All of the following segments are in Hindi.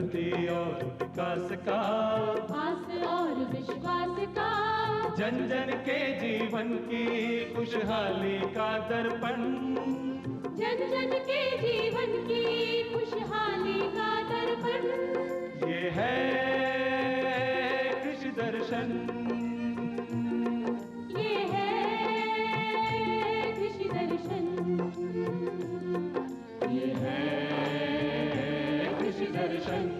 उन्नति और विकास का, आस और विश्वास का, जन जन के जीवन की खुशहाली का दर्पण, जन जन के जीवन की खुशहाली का दर्पण। ये है कृषि दर्शन, ये है कृषि दर्शन, ये है कृषि दर्शन।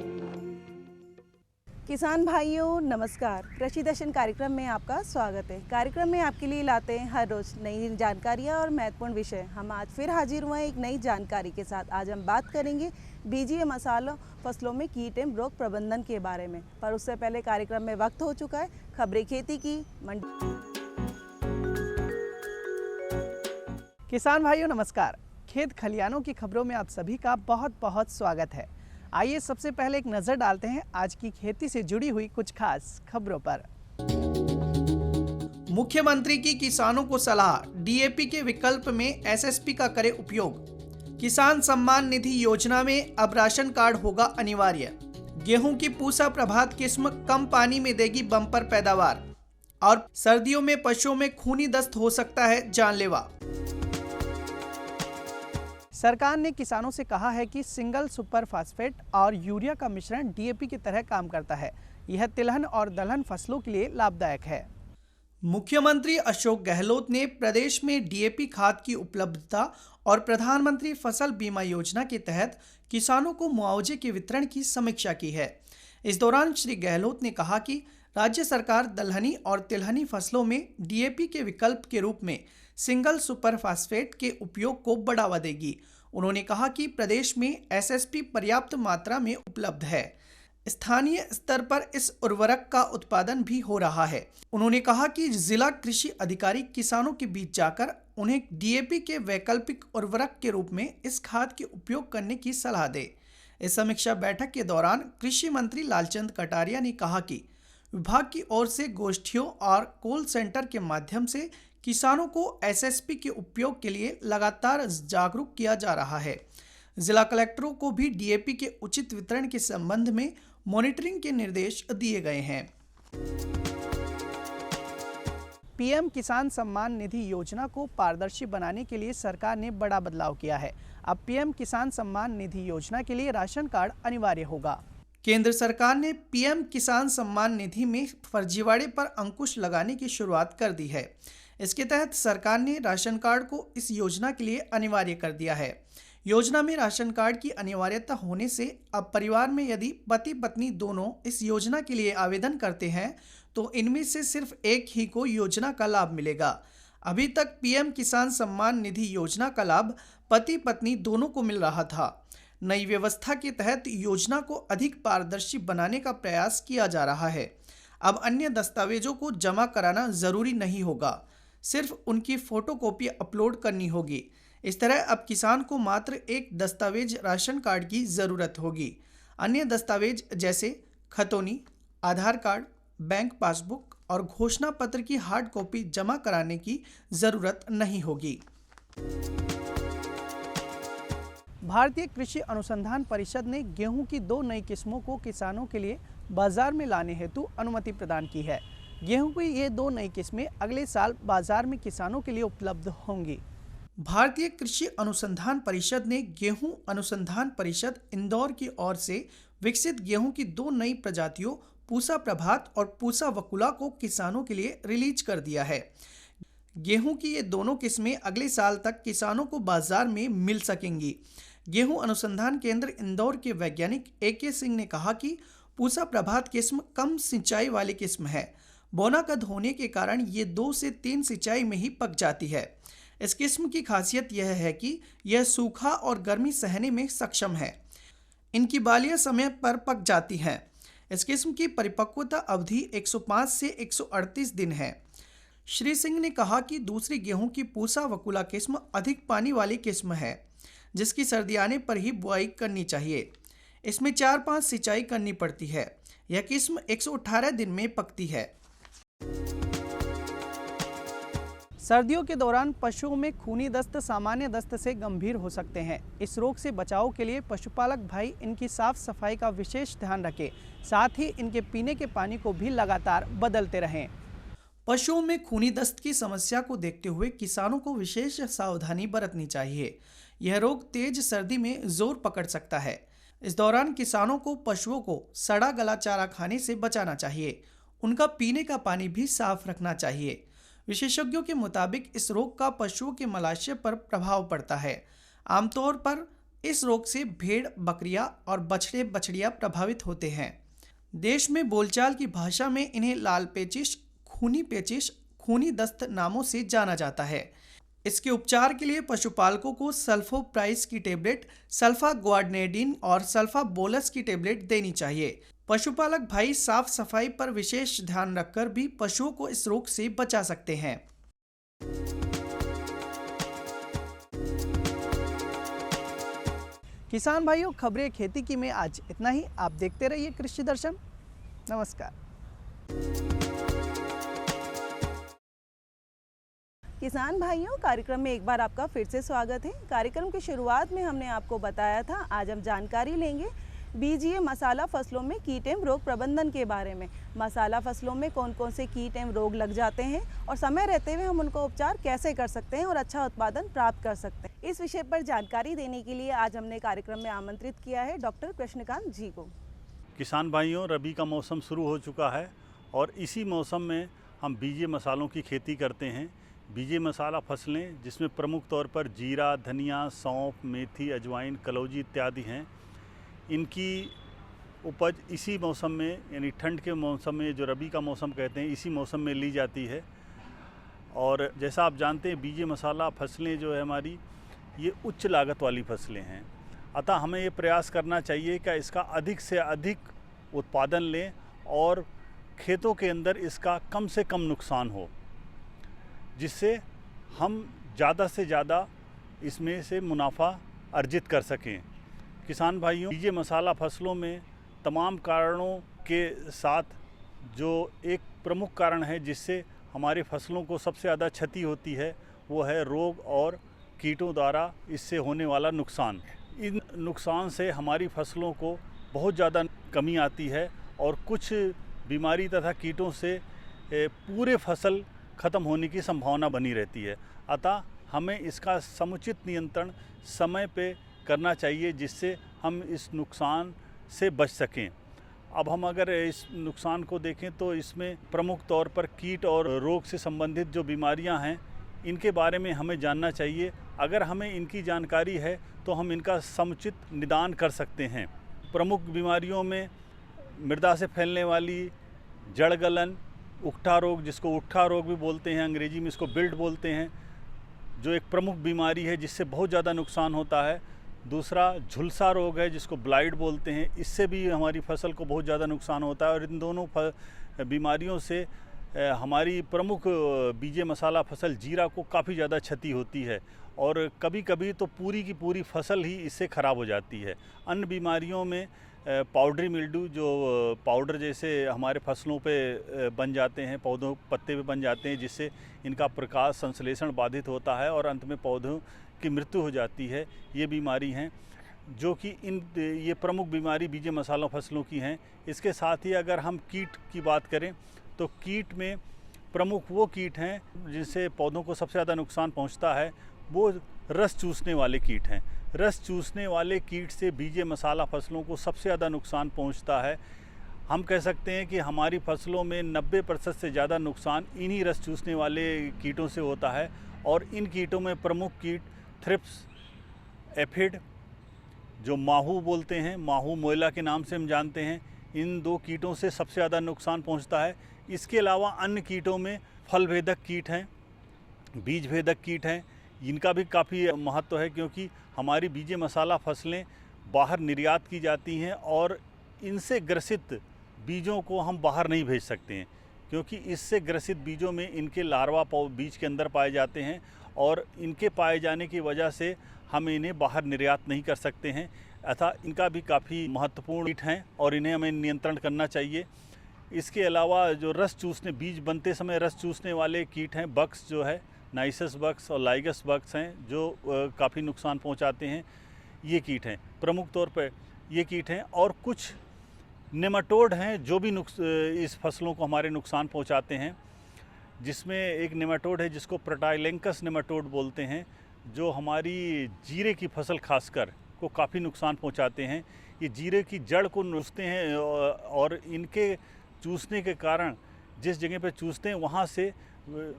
किसान भाइयों नमस्कार। कृषि दर्शन कार्यक्रम में आपका स्वागत है। कार्यक्रम में आपके लिए लाते हैं हर रोज नई जानकारियाँ और महत्वपूर्ण विषय। हम आज फिर हाजिर हुए हैं एक नई जानकारी के साथ। आज हम बात करेंगे बीजीय मसालों फसलों में कीट एवं रोग प्रबंधन के बारे में। पर उससे पहले कार्यक्रम में वक्त हो चुका है खबरें खेती की मंडी। किसान भाइयों नमस्कार। खेत खलियानों की खबरों में आप सभी का बहुत बहुत स्वागत है। आइए सबसे पहले एक नज़र डालते हैं आज की खेती से जुड़ी हुई कुछ खास खबरों पर। मुख्यमंत्री की किसानों को सलाह, डीएपी के विकल्प में एसएसपी का करें उपयोग। किसान सम्मान निधि योजना में अब राशन कार्ड होगा अनिवार्य। गेहूं की पूसा प्रभात किस्म कम पानी में देगी बम्पर पैदावार। और सर्दियों में पशुओं में खूनी दस्त हो सकता है जानलेवा। सरकार ने किसानों से कहा है कि सिंगल सुपर फास्फेट और यूरिया का मिश्रण डीएपी की तरह काम करता है। यह तिलहन और दलहन फसलों के लिए लाभदायक है। मुख्यमंत्री अशोक गहलोत ने प्रदेश में डीएपी खाद की उपलब्धता और प्रधानमंत्री फसल बीमा योजना के तहत किसानों को मुआवजे के वितरण की समीक्षा की है। इस दौरान श्री गहलोत ने कहा कि राज्य सरकार दलहनी और तिलहनी फसलों में डीएपी के विकल्प के रूप में सिंगल सुपर फास्फेट के उपयोग को बढ़ावा देगी। उन्होंने कहा कि प्रदेश में एसएसपी पर्याप्त मात्रा में उपलब्ध है। स्थानीय स्तर पर इस उर्वरक का उत्पादन भी हो रहा है। उन्होंने कहा कि जिला कृषि अधिकारी किसानों के बीच जाकर उन्हें डीएपी के वैकल्पिक उर्वरक के रूप में इस खाद के उपयोग करने की सलाह दे। इस समीक्षा बैठक के दौरान कृषि मंत्री लालचंद कटारिया ने कहा कि विभाग की ओर से गोष्ठियों और कॉल सेंटर के माध्यम से किसानों को एसएसपी के उपयोग के लिए लगातार जागरूक किया जा रहा है। जिला कलेक्टरों को भी डीएपी के उचित वितरण के संबंध में मॉनिटरिंग के निर्देश दिए गए हैं। पीएम किसान सम्मान निधि योजना को पारदर्शी बनाने के लिए सरकार ने बड़ा बदलाव किया है। अब पीएम किसान सम्मान निधि योजना के लिए राशन कार्ड अनिवार्य होगा। केंद्र सरकार ने पीएम किसान सम्मान निधि में फर्जीवाड़े पर अंकुश लगाने की शुरुआत कर दी है। इसके तहत सरकार ने राशन कार्ड को इस योजना के लिए अनिवार्य कर दिया है। योजना में राशन कार्ड की अनिवार्यता होने से अब परिवार में यदि पति पत्नी दोनों इस योजना के लिए आवेदन करते हैं तो इनमें से सिर्फ एक ही को योजना का लाभ मिलेगा। अभी तक पीएम किसान सम्मान निधि योजना का लाभ पति पत्नी दोनों को मिल रहा था। नई व्यवस्था के तहत योजना को अधिक पारदर्शी बनाने का प्रयास किया जा रहा है। अब अन्य दस्तावेजों को जमा कराना जरूरी नहीं होगा, सिर्फ उनकी फोटोकॉपी अपलोड करनी होगी। इस तरह अब किसान को मात्र एक दस्तावेज राशन कार्ड की ज़रूरत होगी। अन्य दस्तावेज जैसे खतौनी, आधार कार्ड, बैंक पासबुक और घोषणा पत्र की हार्ड कॉपी जमा कराने की ज़रूरत नहीं होगी। भारतीय कृषि अनुसंधान परिषद ने गेहूं की 2 नई किस्मों को किसानों के लिए बाजार में लाने हेतु अनुमति प्रदान की है। गेहूं की ये 2 नई किस्में अगले साल बाजार में किसानों के लिए उपलब्ध होंगी। भारतीय कृषि अनुसंधान परिषद ने गेहूं अनुसंधान परिषद इंदौर की ओर से विकसित गेहूं की 2 नई प्रजातियों पूसा प्रभात और पूसा वकुला को किसानों के लिए रिलीज कर दिया है। गेहूं की ये दोनों किस्में अगले साल तक किसानों को बाजार में मिल सकेंगी। गेहूं अनुसंधान केंद्र इंदौर के वैज्ञानिक AK सिंह ने कहा कि पूसा प्रभात किस्म कम सिंचाई वाली किस्म है। बोना कद होने के कारण ये 2 से 3 सिंचाई में ही पक जाती है। इस किस्म की खासियत यह है कि यह सूखा और गर्मी सहने में सक्षम है। इनकी बालियां समय पर पक जाती हैं। इस किस्म की परिपक्वता अवधि 105 से 138 दिन है। श्री सिंह ने कहा कि दूसरी गेहूं की पूसा वकुला किस्म अधिक पानी वाली किस्म है, जिसकी सर्दी आने पर ही बुआई करनी चाहिए। इसमें 4-5 सिंचाई करनी पड़ती है। यह किस्म 118 दिन में पकती है। सर्दियों के दौरान पशुओं में खूनी दस्त सामान्य दस्त से गंभीर हो सकते हैं। इस रोग से बचाव के लिए पशुपालक भाई इनकी साफ सफाई का विशेष ध्यान रखें, साथ ही इनके पीने के पानी को भी लगातार बदलते रहें। पशुओं में खूनी दस्त की समस्या को देखते हुए किसानों को विशेष सावधानी बरतनी चाहिए। यह रोग तेज सर्दी में जोर पकड़ सकता है। इस दौरान किसानों को पशुओं को सड़ा गला चारा खाने से बचाना चाहिए। उनका पीने का पानी भी साफ रखना चाहिए। विशेषज्ञों के मुताबिक इस रोग का पशुओं के मलाशय पर प्रभाव पड़ता है। आमतौर पर इस रोग से भेड़, बकरियां और बछड़े बछड़ियां प्रभावित होते हैं। देश में बोलचाल की भाषा में इन्हें लाल पेचिश, खूनी दस्त नामों से जाना जाता है। इसके उपचार के लिए पशुपालकों को सल्फोप्राइस की टेबलेट, सल्फाग्वाडनेडिन और सल्फाबोलस की टेबलेट देनी चाहिए। पशुपालक भाई साफ सफाई पर विशेष ध्यान रखकर भी पशुओं को इस रोग से बचा सकते हैं। किसान भाइयों, खबरें खेती की में आज इतना ही। आप देखते रहिए कृषि दर्शन। नमस्कार। किसान भाइयों, कार्यक्रम में एक बार आपका फिर से स्वागत है। कार्यक्रम की शुरुआत में हमने आपको बताया था, आज हम जानकारी लेंगे बीजीय मसाला फसलों में कीट एवं रोग प्रबंधन के बारे में। मसाला फसलों में कौन कौन से कीट एवं रोग लग जाते हैं और समय रहते हुए हम उनका उपचार कैसे कर सकते हैं और अच्छा उत्पादन प्राप्त कर सकते हैं। इस विषय पर जानकारी देने के लिए आज हमने कार्यक्रम में आमंत्रित किया है डॉक्टर कृष्णकांत जी को। किसान भाइयों, रबी का मौसम शुरू हो चुका है और इसी मौसम में हम बीजीय मसालों की खेती करते हैं। बीजीय मसाला फसलें जिसमें प्रमुख तौर पर जीरा, धनिया, सौंफ, मेथी, अजवाइन, कलौजी इत्यादि हैं। इनकी उपज इसी मौसम में, यानी ठंड के मौसम में, जो रबी का मौसम कहते हैं, इसी मौसम में ली जाती है। और जैसा आप जानते हैं, बीजीय मसाला फसलें जो है हमारी, ये उच्च लागत वाली फसलें हैं। अतः हमें ये प्रयास करना चाहिए कि इसका अधिक से अधिक उत्पादन लें और खेतों के अंदर इसका कम से कम नुकसान हो, जिससे हम ज़्यादा से ज़्यादा इसमें से मुनाफा अर्जित कर सकें। किसान भाइयों, बीजीय मसाला फसलों में तमाम कारणों के साथ जो एक प्रमुख कारण है जिससे हमारे फसलों को सबसे ज़्यादा क्षति होती है, वो है रोग और कीटों द्वारा इससे होने वाला नुकसान। इन नुकसान से हमारी फसलों को बहुत ज़्यादा कमी आती है और कुछ बीमारी तथा कीटों से पूरे फसल ख़त्म होने की संभावना बनी रहती है। अतः हमें इसका समुचित नियंत्रण समय पे करना चाहिए, जिससे हम इस नुकसान से बच सकें। अब हम अगर इस नुकसान को देखें तो इसमें प्रमुख तौर पर कीट और रोग से संबंधित जो बीमारियां हैं, इनके बारे में हमें जानना चाहिए। अगर हमें इनकी जानकारी है तो हम इनका समुचित निदान कर सकते हैं। प्रमुख बीमारियों में मृदा से फैलने वाली जड़ गलन, उकठा रोग, जिसको उकठा रोग भी बोलते हैं, अंग्रेजी में इसको बिल्ट बोलते हैं, जो एक प्रमुख बीमारी है जिससे बहुत ज़्यादा नुकसान होता है। दूसरा झुलसा रोग है जिसको ब्लाइट बोलते हैं, इससे भी हमारी फसल को बहुत ज़्यादा नुकसान होता है। और इन दोनों बीमारियों से हमारी प्रमुख बीजीय मसाला फसल जीरा को काफ़ी ज़्यादा क्षति होती है और कभी कभी तो पूरी की पूरी फसल ही इससे ख़राब हो जाती है। अन्य बीमारियों में पाउडरी मिल्ड्यू, जो पाउडर जैसे हमारे फसलों पे बन जाते हैं, पौधों पत्ते पे बन जाते हैं, जिससे इनका प्रकाश संश्लेषण बाधित होता है और अंत में पौधों की मृत्यु हो जाती है। ये बीमारी हैं जो कि ये प्रमुख बीमारी बीजीय मसाला फसलों की हैं। इसके साथ ही अगर हम कीट की बात करें तो कीट में प्रमुख वो कीट हैं जिनसे पौधों को सबसे ज़्यादा नुकसान पहुंचता है, वो रस चूसने वाले कीट हैं। रस चूसने वाले कीट से बीजीय मसाला फसलों को सबसे ज़्यादा नुकसान पहुंचता है। हम कह सकते हैं कि हमारी फसलों में 90% से ज़्यादा नुकसान इन्हीं रस चूसने वाले कीटों से होता है। और इन कीटों में प्रमुख कीट थ्रिप्स, एफिड, जो माहू बोलते हैं, माहू मोयला के नाम से हम जानते हैं, इन दो कीटों से सबसे ज़्यादा नुकसान पहुंचता है। इसके अलावा अन्य कीटों में फल भेदक कीट हैं, बीज भेदक कीट हैं, इनका भी काफ़ी महत्व है, क्योंकि हमारी बीजीय मसाला फसलें बाहर निर्यात की जाती हैं और इनसे ग्रसित बीजों को हम बाहर नहीं भेज सकते हैं, क्योंकि इससे ग्रसित बीजों में इनके लार्वा बीज के अंदर पाए जाते हैं और इनके पाए जाने की वजह से हम इन्हें बाहर निर्यात नहीं कर सकते हैं। अतः इनका भी काफ़ी महत्वपूर्ण कीट हैं और इन्हें हमें नियंत्रण करना चाहिए। इसके अलावा जो रस चूसने, बीज बनते समय रस चूसने वाले कीट हैं, बग्स जो है, नाइसस बग्स और लाइगस बग्स हैं जो काफ़ी नुकसान पहुंचाते हैं। ये कीट हैं, प्रमुख तौर पर ये कीट हैं। और कुछ नेमाटोड हैं जो भी इस फसलों को हमारे नुकसान पहुंचाते हैं, जिसमें एक नेमाटोड है जिसको प्रोटाइलेंकस नेमाटोड बोलते हैं, जो हमारी जीरे की फसल खासकर को काफ़ी नुकसान पहुंचाते हैं। ये जीरे की जड़ को चूसते हैं और इनके चूसने के कारण जिस जगह पे चूसते हैं वहाँ से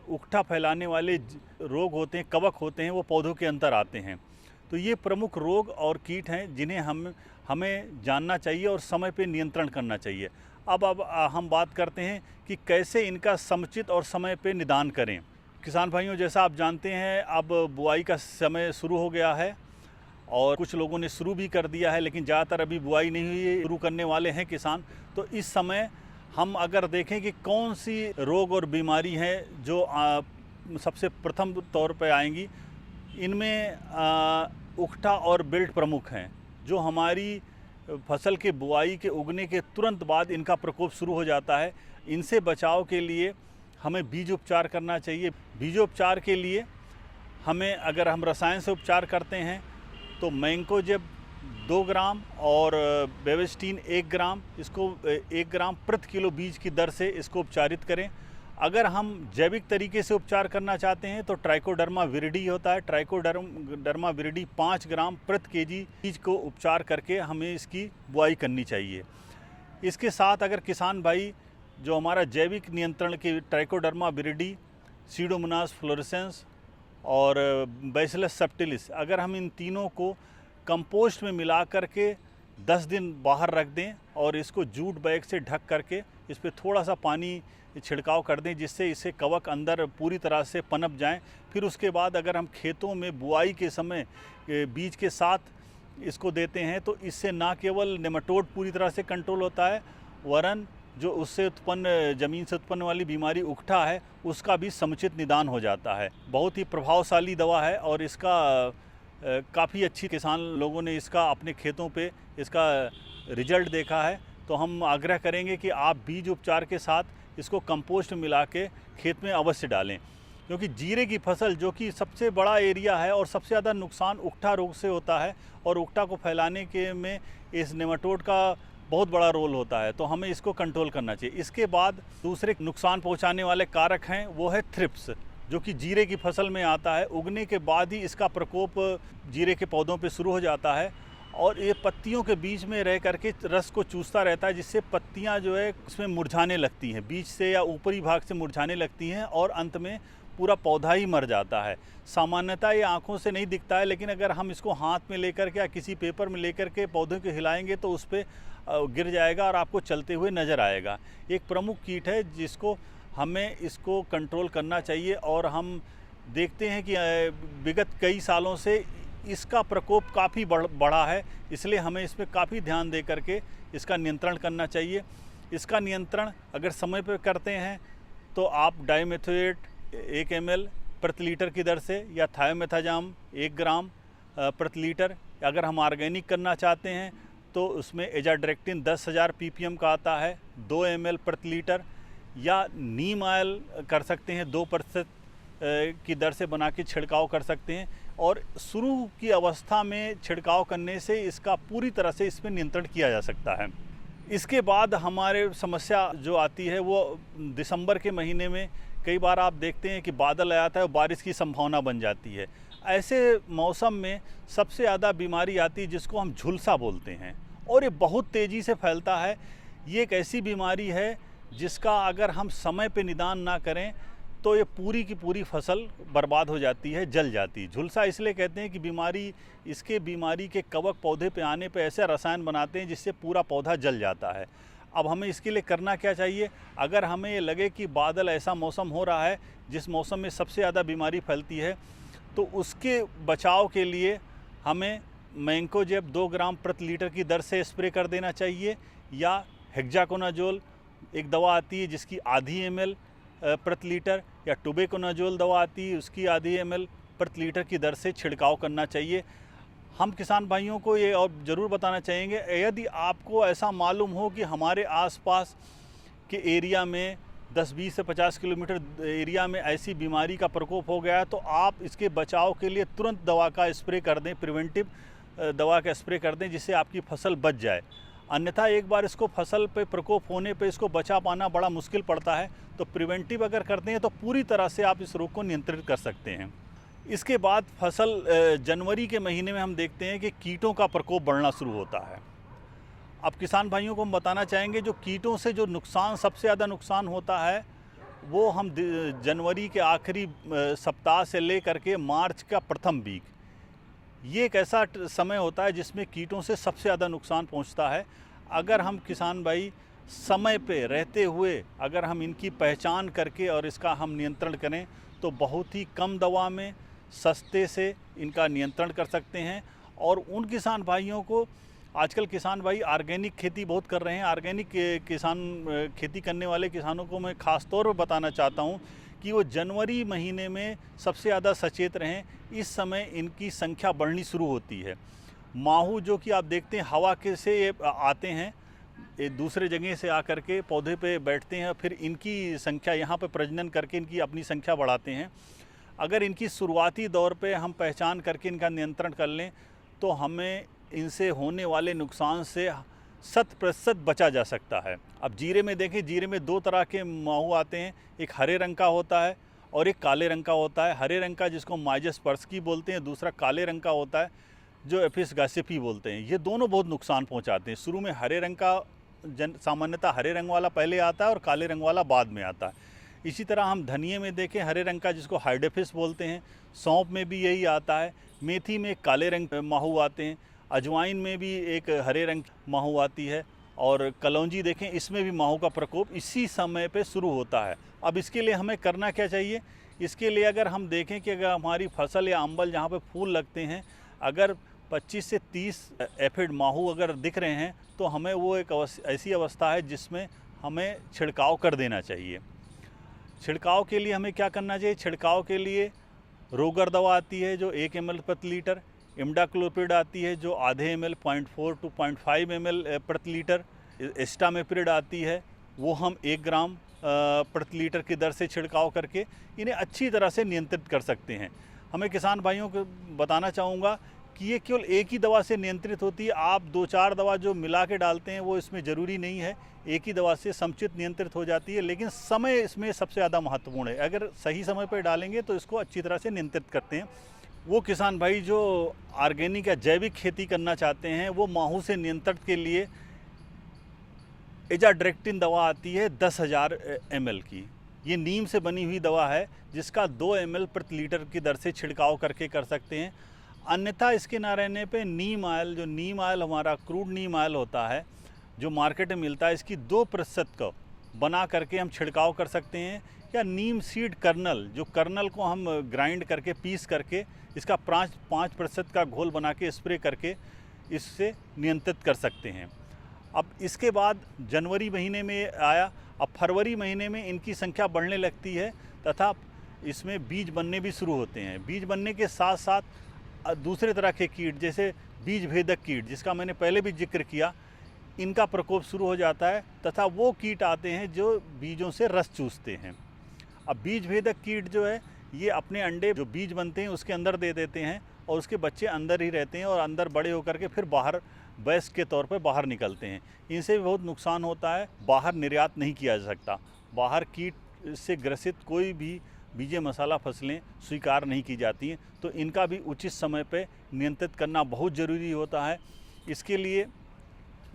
उकठा फैलाने वाले रोग होते हैं, कवक होते हैं, वो पौधों के अंदर आते हैं। तो ये प्रमुख रोग और कीट हैं जिन्हें हमें जानना चाहिए और समय पे नियंत्रण करना चाहिए। अब हम बात करते हैं कि कैसे इनका समुचित और समय पे निदान करें। किसान भाइयों, जैसा आप जानते हैं अब बुआई का समय शुरू हो गया है और कुछ लोगों ने शुरू भी कर दिया है, लेकिन ज़्यादातर अभी बुआई नहीं हुई है, शुरू करने वाले हैं किसान। तो इस समय हम अगर देखें कि कौन सी रोग और बीमारी हैं जो सबसे प्रथम तौर पे आएंगी, इनमें उकठा और बिल्ट प्रमुख हैं, जो हमारी फसल के बुआई के उगने के तुरंत बाद इनका प्रकोप शुरू हो जाता है। इनसे बचाव के लिए हमें बीज उपचार करना चाहिए। बीजोपचार के लिए हमें, अगर हम रसायन से उपचार करते हैं तो मैंकोजेब 2 ग्राम और बेविस्टीन 1 ग्राम, इसको 1 ग्राम प्रति किलो बीज की दर से इसको उपचारित करें। अगर हम जैविक तरीके से उपचार करना चाहते हैं तो ट्राइकोडर्मा विरिडी होता है, ट्राइकोडर्मा विरिडी 5 ग्राम प्रति केजी बीज को उपचार करके हमें इसकी बुआई करनी चाहिए। इसके साथ अगर किसान भाई जो हमारा जैविक नियंत्रण के ट्राइकोडर्मा विरिडी, सीडोमोनास फ्लोरेसेंस और बैसिलस सब्टिलिस, अगर हम इन तीनों को कंपोस्ट में मिला करके 10 दिन बाहर रख दें और इसको जूट बैग से ढक करके इस पर थोड़ा सा पानी छिड़काव कर दें, जिससे इसे कवक अंदर पूरी तरह से पनप जाएं। फिर उसके बाद अगर हम खेतों में बुआई के समय बीज के साथ इसको देते हैं तो इससे ना केवल नेमाटोड पूरी तरह से कंट्रोल होता है, वरन जो उससे उत्पन्न ज़मीन से उत्पन्न वाली बीमारी उकठा है उसका भी समुचित निदान हो जाता है। बहुत ही प्रभावशाली दवा है और इसका काफ़ी अच्छी किसान लोगों ने इसका अपने खेतों पे इसका रिजल्ट देखा है। तो हम आग्रह करेंगे कि आप बीज उपचार के साथ इसको कंपोस्ट में मिला के खेत में अवश्य डालें, क्योंकि जीरे की फसल जो कि सबसे बड़ा एरिया है और सबसे ज़्यादा नुकसान उकठा रोग से होता है और उकठा को फैलाने के में इस नेमाटोड का बहुत बड़ा रोल होता है, तो हमें इसको कंट्रोल करना चाहिए। इसके बाद दूसरे नुकसान पहुंचाने वाले कारक हैं, वो है थ्रिप्स, जो कि जीरे की फसल में आता है। उगने के बाद ही इसका प्रकोप जीरे के पौधों पे शुरू हो जाता है और ये पत्तियों के बीच में रह करके रस को चूसता रहता है, जिससे पत्तियां जो है उसमें मुरझाने लगती हैं, बीज से या ऊपरी भाग से मुरझाने लगती हैं और अंत में पूरा पौधा ही मर जाता है। सामान्यतः ये आँखों से नहीं दिखता है, लेकिन अगर हम इसको हाथ में लेकर के या किसी पेपर में लेकर के पौधों को हिलाएंगे तो उस पर गिर जाएगा और आपको चलते हुए नज़र आएगा। एक प्रमुख कीट है जिसको हमें इसको कंट्रोल करना चाहिए और हम देखते हैं कि विगत कई सालों से इसका प्रकोप काफ़ी बढ़ा है, इसलिए हमें इस पर काफ़ी ध्यान दे करके इसका नियंत्रण करना चाहिए। इसका नियंत्रण अगर समय पर करते हैं तो आप डाइमेथोएट 1 ml प्रति लीटर की दर से या थायोमेथाजाम 1 ग्राम प्रति लीटर, अगर हम ऑर्गेनिक करना चाहते हैं तो उसमें एजाड्रेक्टिन 10,000 ppm का आता है 2 ml प्रति लीटर, या नीम ऑयल कर सकते हैं 2% की दर से बना के छिड़काव कर सकते हैं। और शुरू की अवस्था में छिड़काव करने से इसका पूरी तरह से इस पर नियंत्रण किया जा सकता है। इसके बाद हमारे समस्या जो आती है वो दिसंबर के महीने में कई बार आप देखते हैं कि बादल आ जाता है और बारिश की संभावना बन जाती है। ऐसे मौसम में सबसे ज़्यादा बीमारी आती है जिसको हम झुलसा बोलते हैं और ये बहुत तेज़ी से फैलता है। ये एक ऐसी बीमारी है जिसका अगर हम समय पे निदान ना करें तो ये पूरी की पूरी फसल बर्बाद हो जाती है, जल जाती है। झुलसा इसलिए कहते हैं कि इसके बीमारी के कवक पौधे पे आने पे ऐसे रसायन बनाते हैं जिससे पूरा पौधा जल जाता है। अब हमें इसके लिए करना क्या चाहिए? अगर हमें ये लगे कि बादल ऐसा मौसम हो रहा है जिस मौसम में सबसे ज़्यादा बीमारी फैलती है, तो उसके बचाव के लिए हमें मैंकोजेब 2 ग्राम प्रति लीटर की दर से स्प्रे कर देना चाहिए, या हेक्साकोनाजोल एक दवा आती है जिसकी आधी ml प्रति लीटर, या टुबेकोनाजोल दवा आती है उसकी आधी ml प्रति लीटर की दर से छिड़काव करना चाहिए। हम किसान भाइयों को ये और ज़रूर बताना चाहेंगे, यदि आपको ऐसा मालूम हो कि हमारे आसपास के एरिया में 10-20 से 50 किलोमीटर एरिया में ऐसी बीमारी का प्रकोप हो गया है, तो आप इसके बचाव के लिए तुरंत दवा का स्प्रे कर दें, प्रिवेंटिव दवा का स्प्रे कर दें, जिससे आपकी फसल बच जाए। अन्यथा एक बार इसको फसल पे प्रकोप होने पे इसको बचा पाना बड़ा मुश्किल पड़ता है। तो प्रिवेंटिव अगर करते हैं तो पूरी तरह से आप इस रोग को नियंत्रित कर सकते हैं। इसके बाद फसल जनवरी के महीने में हम देखते हैं कि कीटों का प्रकोप बढ़ना शुरू होता है। अब किसान भाइयों को हम बताना चाहेंगे, जो कीटों से जो नुकसान, सबसे ज़्यादा नुकसान होता है, वो हम जनवरी के आखिरी सप्ताह से लेकर के मार्च का प्रथम वीक, ये एक ऐसा समय होता है जिसमें कीटों से सबसे ज़्यादा नुकसान पहुंचता है। अगर हम किसान भाई समय पे रहते हुए अगर हम इनकी पहचान करके और इसका हम नियंत्रण करें तो बहुत ही कम दवा में सस्ते से इनका नियंत्रण कर सकते हैं। और उन किसान भाइयों को, आजकल किसान भाई ऑर्गेनिक खेती बहुत कर रहे हैं, ऑर्गेनिक किसान खेती करने वाले किसानों को मैं ख़ास तौर पर बताना चाहता हूं कि वो जनवरी महीने में सबसे ज़्यादा सचेत रहें। इस समय इनकी संख्या बढ़नी शुरू होती है। माहू जो कि आप देखते हैं हवा के से ये आते हैं, ये दूसरे जगह से आकर के पौधे पे बैठते हैं, फिर इनकी संख्या यहाँ पे प्रजनन करके इनकी अपनी संख्या बढ़ाते हैं। अगर इनकी शुरुआती दौर पे हम पहचान करके इनका नियंत्रण कर लें तो हमें इनसे होने वाले नुकसान से 100% बचा जा सकता है। अब जीरे में देखें, जीरे में दो तरह के माहू आते हैं, एक हरे रंग का होता है और एक काले रंग का होता है। हरे रंग का जिसको माइजस पर्सकी बोलते हैं, दूसरा काले रंग का होता है जो एफिस गॉसिपी बोलते हैं। ये दोनों बहुत नुकसान पहुंचाते हैं। शुरू में हरे रंग का सामान्यतः हरे रंग वाला पहले आता है और काले रंग वाला बाद में आता है। इसी तरह हम धनिये में देखें, हरे रंग का जिसको हाइडेफिस बोलते हैं, सौंफ में भी यही आता है, मेथी में काले रंग माहू आते हैं, अजवाइन में भी एक हरे रंग माहू आती है, और कलौंजी देखें इसमें भी माहू का प्रकोप इसी समय पे शुरू होता है। अब इसके लिए हमें करना क्या चाहिए? इसके लिए अगर हम देखें कि अगर हमारी फसल या अम्बल जहाँ पे फूल लगते हैं, अगर 25 से 30 एफिड माहू अगर दिख रहे हैं तो हमें वो एक ऐसी अवस्था है जिसमें हमें छिड़काव कर देना चाहिए। छिड़काव के लिए हमें क्या करना चाहिए? छिड़काव के लिए रोगर दवा आती है जो 1 ml प्रति लीटर, इम्डाक्लोपिड आती है जो आधे ml 0.4 to 0.5 ml प्रति लीटर, एस्टामेप्रिड आती है वो हम 1 ग्राम प्रति लीटर की दर से छिड़काव करके इन्हें अच्छी तरह से नियंत्रित कर सकते हैं। हमें किसान भाइयों को बताना चाहूँगा कि ये केवल एक ही दवा से नियंत्रित होती है। आप 2-4 दवा जो मिला के डालते हैं वो इसमें ज़रूरी नहीं है, एक ही दवा से समुचित नियंत्रित हो जाती है। लेकिन समय इसमें सबसे ज़्यादा महत्वपूर्ण है। अगर सही समय पर डालेंगे तो इसको अच्छी तरह से नियंत्रित करते हैं। वो किसान भाई जो ऑर्गेनिक या जैविक खेती करना चाहते हैं वो माहू से नियंत्रण के लिए एजाड्रेक्टिन दवा आती है 10,000 ml की। ये नीम से बनी हुई दवा है जिसका 2 ml प्रति लीटर की दर से छिड़काव करके कर सकते हैं। अन्यथा इसके ना रहने पे नीम ऑयल, जो नीम ऑयल हमारा क्रूड नीम ऑयल होता है जो मार्केट में मिलता है, इसकी 2% को बना करके हम छिड़काव कर सकते हैं। या नीम सीड कर्नल, जो कर्नल को हम ग्राइंड करके पीस करके इसका 5% का घोल बना के स्प्रे करके इससे नियंत्रित कर सकते हैं। अब इसके बाद जनवरी महीने में आया, अब फरवरी महीने में इनकी संख्या बढ़ने लगती है तथा इसमें बीज बनने भी शुरू होते हैं। बीज बनने के साथ साथ दूसरे तरह के कीट जैसे बीज भेदक कीट, जिसका मैंने पहले भी जिक्र किया, इनका प्रकोप शुरू हो जाता है तथा वो कीट आते हैं जो बीजों से रस चूसते हैं। अब बीज भेदक कीट जो है ये अपने अंडे जो बीज बनते हैं उसके अंदर दे देते हैं और उसके बच्चे अंदर ही रहते हैं और अंदर बड़े होकर के फिर बाहर वयस्क के तौर पर बाहर निकलते हैं। इनसे भी बहुत नुकसान होता है, बाहर निर्यात नहीं किया जा सकता। बाहर कीट से ग्रसित कोई भी बीजे मसाला फसलें स्वीकार नहीं की जाती हैं, तो इनका भी उचित समय पे नियंत्रित करना बहुत ज़रूरी होता है। इसके लिए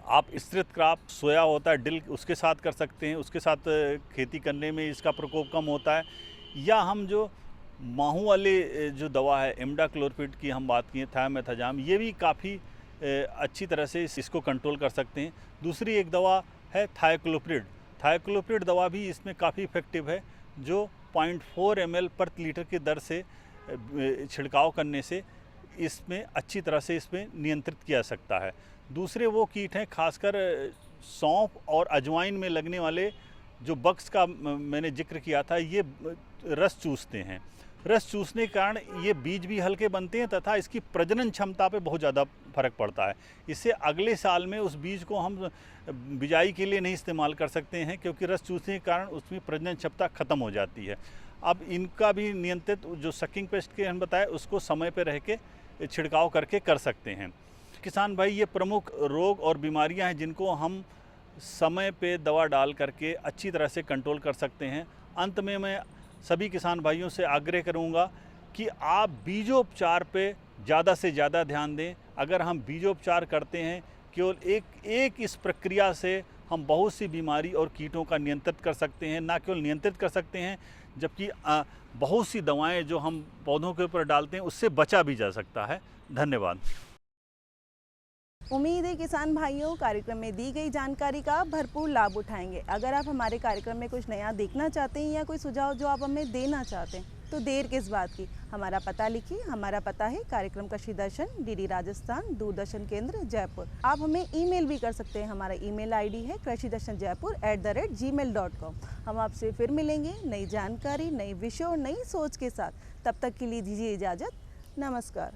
आप स्त्रित क्रॉप सोया होता है, डिल, उसके साथ कर सकते हैं, उसके साथ खेती करने में इसका प्रकोप कम होता है। या हम जो माहू वाले जो दवा है इम्डाक्लोपिड की हम बात किए, थायोमेथाजाम, ये भी काफ़ी अच्छी तरह से इसको कंट्रोल कर सकते हैं। दूसरी एक दवा है थायोक्लोप्रिड। थायोक्लोप्रिड दवा भी इसमें काफ़ी इफ़ेक्टिव है जो 0.4 ml प्रति लीटर की दर से छिड़काव करने से इसमें अच्छी तरह से इसमें नियंत्रित किया जा सकता है। दूसरे वो कीट हैं, खासकर सौंफ और अजवाइन में लगने वाले जो बग्स का मैंने जिक्र किया था, ये रस चूसते हैं। रस चूसने के कारण ये बीज भी हल्के बनते हैं तथा इसकी प्रजनन क्षमता पे बहुत ज़्यादा फ़र्क पड़ता है। इससे अगले साल में उस बीज को हम बिजाई के लिए नहीं इस्तेमाल कर सकते हैं, क्योंकि रस चूसने के कारण उसमें प्रजनन क्षमता ख़त्म हो जाती है। अब इनका भी नियंत्रित जो सकिंग पेस्ट के हम बताए उसको समय पर रह के छिड़काव करके कर सकते हैं। किसान भाई, ये प्रमुख रोग और बीमारियां हैं जिनको हम समय पे दवा डाल करके अच्छी तरह से कंट्रोल कर सकते हैं। अंत में मैं सभी किसान भाइयों से आग्रह करूंगा कि आप बीजोपचार पे ज़्यादा से ज़्यादा ध्यान दें। अगर हम बीजोपचार करते हैं, केवल एक इस प्रक्रिया से हम बहुत सी बीमारी और कीटों का नियंत्रित कर सकते हैं। ना केवल नियंत्रित कर सकते हैं, जबकि बहुत सी दवाएं जो हम पौधों के ऊपर डालते हैं उससे बचा भी जा सकता है। धन्यवाद। उम्मीद है किसान भाइयों कार्यक्रम में दी गई जानकारी का भरपूर लाभ उठाएंगे। अगर आप हमारे कार्यक्रम में कुछ नया देखना चाहते हैं या कोई सुझाव जो आप हमें देना चाहते हैं तो देर किस बात की, हमारा पता लिखिए। हमारा पता है कार्यक्रम कृषि दर्शन, DD राजस्थान, दूरदर्शन केंद्र, जयपुर। आप हमें ईमेल भी कर सकते हैं। हमारा ईमेल ID है krashidarshanjaipur@gmail.com। हम आपसे फिर मिलेंगे नई जानकारी, नई विषय और नई सोच के साथ। तब तक के लिए दीजिए इजाज़त। नमस्कार।